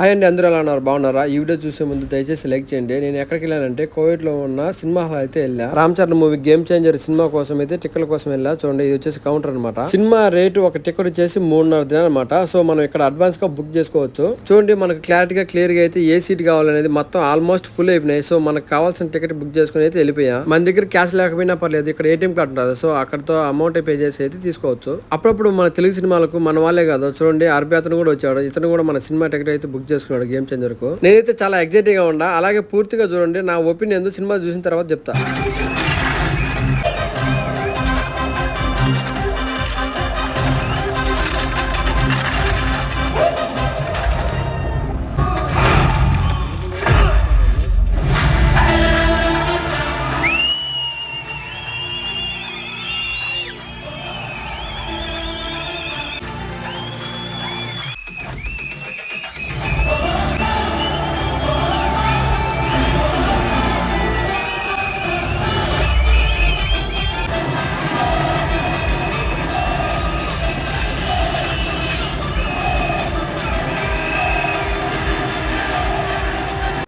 Hi అండి, అందరూ ఎలా ఉన్నారు? బాగున్నారా? ఈ వీడియో చూసే ముందు దయచేసి లైక్ చేయండి. నేను ఎక్కడికి వెళ్ళానంటే కోవిడ్ లో ఉన్న సినిమా హాల్ అయితే వెళ్ళా. Ram Charan movie game changer cinema కోసం అయితే టికెట్ల కోసం వెళ్ళా. చూడండి, ఇది వచ్చేసి కౌంటర్ అనమాట. సినిమా రేటు ఒక టికెట్ వచ్చేసి 3.5 దినాలు అనమాట. సో మనం ఇక్కడ అడ్వాన్స్ గా బుక్ చేసుకోవచ్చు. చూడండి, మనకు క్లారిటీగా క్లియర్ గా అయితే ఏ సీట్ కావాలనేది మొత్తం ఆల్మోస్ట్ ఫుల్ అయిపోయినాయి. సో మనకు కావాల్సిన టికెట్ బుక్ చేసుకుని అయితే వెళ్ళిపోయా. మన దగ్గర క్యాష్ లేకపోయినా పర్లేదు, ఇక్కడ ఏటీఎం కార్డు ఉంటుంది. సో అక్కడతో అమౌంట్ పే చేసి అయితే తీసుకోవచ్చు. అప్పుడప్పుడు మన తెలుగు సినిమాలకు మన వాళ్ళే కాదు, చూడండి అరబి అతను కూడా వచ్చాడు. ఇతను కూడా మన సినిమా టికెట్ అయితే బుక్ చేసుకున్నాడు గేమ్ చేంజర్. నేనైతే చాలా ఎక్సైటింగ్ గా ఉన్నా. అలాగే పూర్తిగా చూడండి, నా ఒపీనియన్ సినిమా చూసిన తర్వాత చెప్తా.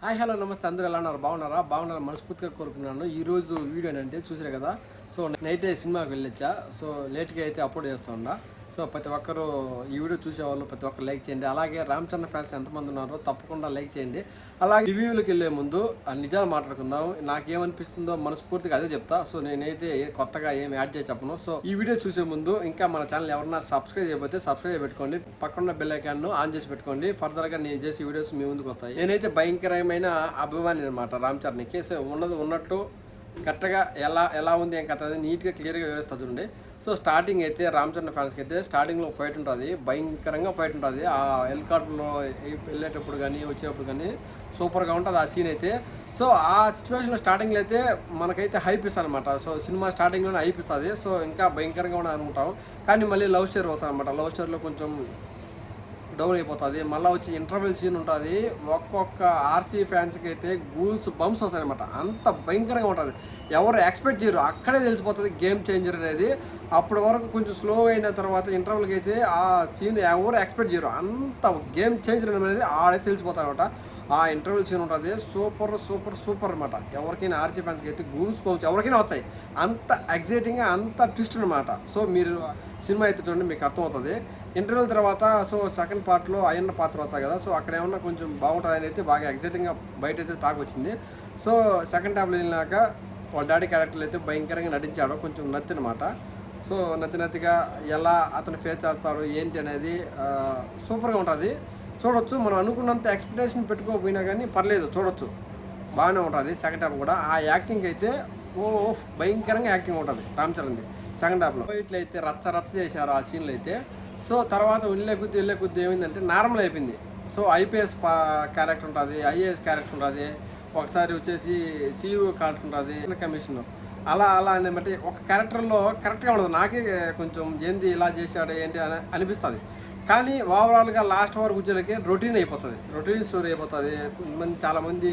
హాయ్, హలో, నమస్తే. అందరూ ఎలా ఉన్నారు? బాగున్నారా? మనస్ఫూర్తిగా కోరుకున్నాను. ఈ రోజు వీడియో ఏంటంటే చూసారు కదా. సో నైట్ సినిమాకి వెళ్ళొచ్చా. సో లేట్గా అయితే అప్లోడ్ చేస్తూ ఉన్నా. సో ప్రతి ఒక్కరు ఈ వీడియో చూసేవాళ్ళు ప్రతి ఒక్కరు లైక్ చేయండి. అలాగే రామ్ చరణ్ ఫ్యాన్స్ ఎంతమంది ఉన్నారో తప్పకుండా లైక్ చేయండి. అలాగే రివ్యూలకు వెళ్ళే ముందు నిజాలు మాట్లాడుకుందాం. నాకేమనిపిస్తుందో మనస్ఫూర్తిగా అదే చెప్తా. సో నేనైతే కొత్తగా ఏం యాడ్ చేసి చెప్పను. సో ఈ వీడియో చూసే ముందు ఇంకా మన ఛానల్ ఎవరన్నా సబ్స్క్రైబ్ చేయకపోతే సబ్స్క్రైబ్ పెట్టుకోండి. పక్కన బెల్ ఐకాన్ ఆన్ చేసి పెట్టుకోండి. ఫర్దర్ గా నేను చేసే వీడియోస్ మీ ముందుకు వస్తాయి. నేనైతే భయంకరమైన అభిమాని అనమాట రామ్ చరణ్కి. సో ఉన్నట్టు కరెక్ట్గా ఎలా ఉంది ఏం కథ అనేది నీట్గా క్లియర్గా వివరిస్తా చూడండి. సో స్టార్టింగ్ అయితే రామ్ చరణ్ ఫ్యాన్స్కి అయితే స్టార్టింగ్లో ఫైట్ ఉంటుంది, భయంకరంగా ఫైట్ ఉంటుంది. ఆ హెలికాప్టర్లో వెళ్ళేటప్పుడు కానీ వచ్చేటప్పుడు కానీ సూపర్గా ఉంటుంది ఆ సీన్ అయితే. సో ఆ సిచ్యువేషన్లో స్టార్టింగ్లో అయితే మనకైతే హైప్ ఇస్తుంది అనమాట. సో సినిమా స్టార్టింగ్లోనే హైప్ ఇస్తుంది. సో ఇంకా భయంకరంగా కూడా అనుకుంటాం. కానీ మళ్ళీ లవ్ స్టోరీ వస్తుంది అనమాట. లవ్ స్టోరీలో కొంచెం డౌన్ అయిపోతుంది. మళ్ళీ వచ్చి ఇంటర్వెల్ సీన్ ఉంటుంది. ఒక్కొక్క ఆర్సీ ఫ్యాన్స్కి అయితే గూల్స్ బంప్స్ వస్తాయి అనమాట. అంత భయంకరంగా ఉంటుంది. ఎవరు ఎక్స్పెక్ట్ చేయరు. అక్కడే తెలిసిపోతుంది గేమ్ చేంజర్ అనేది. అప్పటి వరకు కొంచెం స్లో అయిన తర్వాత ఇంటర్వెల్కి అయితే ఆ సీన్ ఎవరు ఎక్స్పెక్ట్ చేయరు. అంత గేమ్ చేంజర్ అనేది ఆడైతే తెలిసిపోతుంది అనమాట. ఆ ఇంటర్వెల్ సీన్ ఉంటుంది. సూపర్ అనమాట. ఎవరికైనా ఆర్సీ ఫ్యాన్స్కి అయితే గూల్స్ బంప్స్ ఎవరికైనా వస్తాయి. అంత ఎగ్జైటింగ్గా అంత ట్విస్ట్ అనమాట. సో మీరు సినిమా అయితే చూడండి, మీకు అర్థమవుతుంది. ఇంటర్వ్యూల తర్వాత సో సెకండ్ పార్ట్లో అయ్యన్న పాత్ర వస్తాయి కదా. సో అక్కడ ఏమన్నా కొంచెం బాగుంటుంది అని అయితే బాగా ఎగ్జైటింగ్గా బయట అయితే టాక్ వచ్చింది. సో సెకండ్ హాఫ్లో వెళ్ళినాక వాళ్ళ డాడీ క్యారెక్టర్లు అయితే భయంకరంగా నటించాడు. కొంచెం నచ్చనమాట. సో నచ్చిగా ఎలా అతను ఫేస్ చేస్తాడు ఏంటి అనేది సూపర్గా ఉంటుంది. చూడొచ్చు. మనం అనుకున్నంత ఎక్స్పెక్టేషన్ పెట్టుకోకపోయినా కానీ పర్లేదు, చూడొచ్చు, బాగానే ఉంటుంది. సెకండ్ హాఫ్ కూడా ఆ యాక్టింగ్ అయితే భయంకరంగా యాక్టింగ్ ఉంటుంది రామ్ చరణ్ది. సెకండ్ హాఫ్లో ఇట్లయితే రచ్చ చేశారు ఆ సీన్లు అయితే. సో తర్వాత వెళ్ళే కొద్ది ఏమైందంటే నార్మల్ అయిపోయింది. సో ఐపీఎస్ క్యారెక్టర్ ఉంటుంది, ఐఏఎస్ క్యారెక్టర్ ఉంటుంది, ఒకసారి వచ్చేసి సిఇఓ క్యారెక్టర్ ఉంటుంది, కమిషనర్, అలా అని బట్టి ఒక క్యారెక్టర్లో కరెక్ట్గా ఉండదు. నాకే కొంచెం ఏంది ఇలా చేశాడు ఏంటి అని అనిపిస్తుంది. కానీ ఓవరాల్గా లాస్ట్ వరకు వచ్చేలకి రొటీన్ స్టోరీ అయిపోతుంది. చాలామంది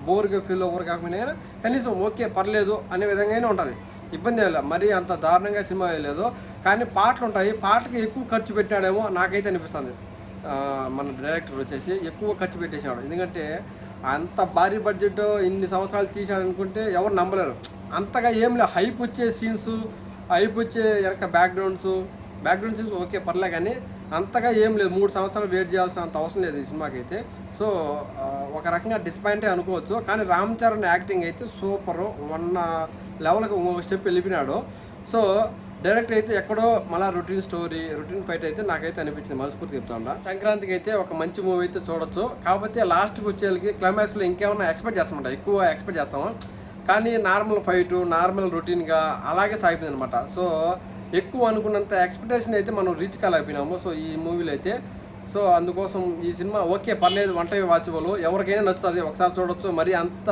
బోర్గా ఫీల్ ఓవర్ కాకపోయినా కనీసం ఓకే పర్లేదు అనే విధంగానే ఉంటుంది. ఇబ్బంది లేదు, మరీ అంత దారుణంగా సినిమా లేదు. కానీ పాటలు ఉంటాయి. పాటకి ఎక్కువ ఖర్చు పెట్టాడేమో నాకైతే అనిపిస్తుంది. మన డైరెక్టర్ వచ్చేసి ఎక్కువ ఖర్చు పెట్టేశాడు. ఎందుకంటే అంత భారీ బడ్జెట్ ఇన్ని సంవత్సరాలు తీసాడు అనుకుంటే ఎవరు నమ్మలేరు. అంతగా ఏం లేదు. హైప్ వచ్చే సీన్స్, హైప్ వచ్చే వెనక బ్యాక్గ్రౌండ్ సీన్స్ ఓకే పర్లే, కానీ అంతగా ఏం లేదు. 3 సంవత్సరాలు వెయిట్ చేయాల్సిన అంత అవసరం లేదు ఈ సినిమాకి అయితే. సో ఒక రకంగా డిసప్పాయింటే అనుకోవచ్చు. కానీ రామ్ చరణ్ యాక్టింగ్ అయితే సూపరు. మొన్న లెవెల్కి ఇంకొక స్టెప్ వెళ్ళిపోయినాడు. సో డైరెక్ట్ అయితే ఎక్కడో మళ్ళీ రొటీన్ ఫైట్ అయితే నాకైతే అనిపించింది. మనస్ఫూర్తి చెప్తా ఉన్నా. సంక్రాంతికి అయితే ఒక మంచి మూవీ అయితే చూడొచ్చు. కాకపోతే లాస్ట్కి వచ్చేళ్ళకి క్లైమాక్స్లో ఇంకేమన్నా ఎక్కువ ఎక్స్పెక్ట్ చేస్తాము. కానీ నార్మల్ ఫైటు, నార్మల్ రొటీన్గా అలాగే సాగిపోయింది అనమాట. సో ఎక్కువ అనుకున్నంత ఎక్స్పెక్టేషన్ అయితే మనం రీచ్ కాలేకపోయినాము. సో ఈ మూవీలో అయితే సో అందుకోసం ఈ సినిమా ఓకే పర్లేదు, వన్ టైం వాచబుల్, ఎవరికైనా నచ్చుతుంది, ఒకసారి చూడొచ్చు. మరి అంత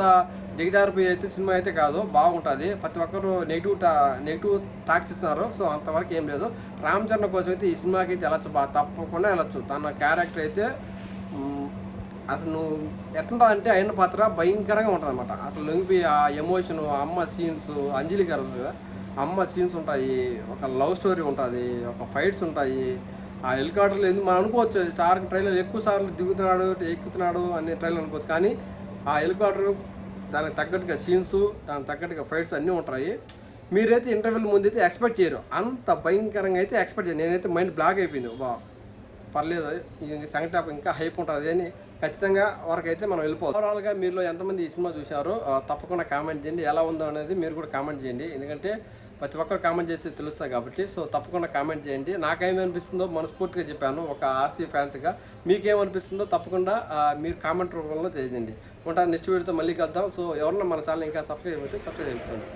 దిగజారిపోయి అయితే సినిమా అయితే కాదు, బాగుంటుంది. ప్రతి ఒక్కరు నెగిటివ్ టాక్స్ ఇస్తున్నారు. సో అంతవరకు ఏం లేదు. రామ్ చరణ్ కోసం అయితే ఈ సినిమాకి అయితే వెళ్ళచ్చు, తప్పకుండా వెళ్ళచ్చు. తన క్యారెక్టర్ అయితే అసలు నువ్వు ఎట్లా అంటే అయిన పాత్ర భయంకరంగా ఉంటుంది అనమాట. అసలు లొంగిపోయి ఆ ఎమోషను, అమ్మ సీన్స్, అంజలి గారు అమ్మ సీన్స్ ఉంటాయి, ఒక లవ్ స్టోరీ ఉంటుంది, ఒక ఫైట్స్ ఉంటాయి, ఆ హెలికాప్టర్లు ఎందుకు మనం అనుకోవచ్చు సార్ ట్రైలర్ ఎక్కువ సార్లు దిగుతున్నాడు ఎక్కుతున్నాడు అనే ట్రైలర్ అనుకోవచ్చు, కానీ ఆ హెలికాప్టర్ దానికి తగ్గట్టుగా సీన్స్, దానికి తగ్గట్టుగా ఫైట్స్ అన్నీ ఉంటాయి. మీరైతే ఇంటర్వ్యూల ముందు అయితే ఎక్స్పెక్ట్ చేయరు, అంత భయంకరంగా అయితే ఎక్స్పెక్ట్ చేయరు. నేనైతే మైండ్ బ్లాక్ అయిపోయింది, బా పర్లేదు ఈ సెకండ్ హాఫ్ ఇంకా హైప్ ఉంటుంది అని ఖచ్చితంగా వరకైతే మనం వెళ్ళిపోవాలి. ఓవరాల్గా మీలో ఎంతమంది ఈ సినిమా చూశారో తప్పకుండా కామెంట్ చేయండి, ఎలా ఉందో అనేది మీరు కూడా కామెంట్ చేయండి. ఎందుకంటే ప్రతి ఒక్కరు కామెంట్ చేస్తే తెలుస్తుంది కాబట్టి. సో తప్పకుండా కామెంట్ చేయండి. నాకేమనిపిస్తుందో మనస్ఫూర్తిగా చెప్పాను ఒక ఆర్సీ ఫ్యాన్స్గా. మీకేమనిపిస్తుందో తప్పకుండా మీరు కామెంట్ రూపంలో తెలియజేయండి. ఉంటాను, నెక్స్ట్ వీడియోతో మళ్ళీ కలుద్దాం. సో ఎవరన్నా మన ఛానల్ ఇంకా సబ్స్క్రైబ్ అయితే సబ్స్క్రైబ్ చేసుకోండి.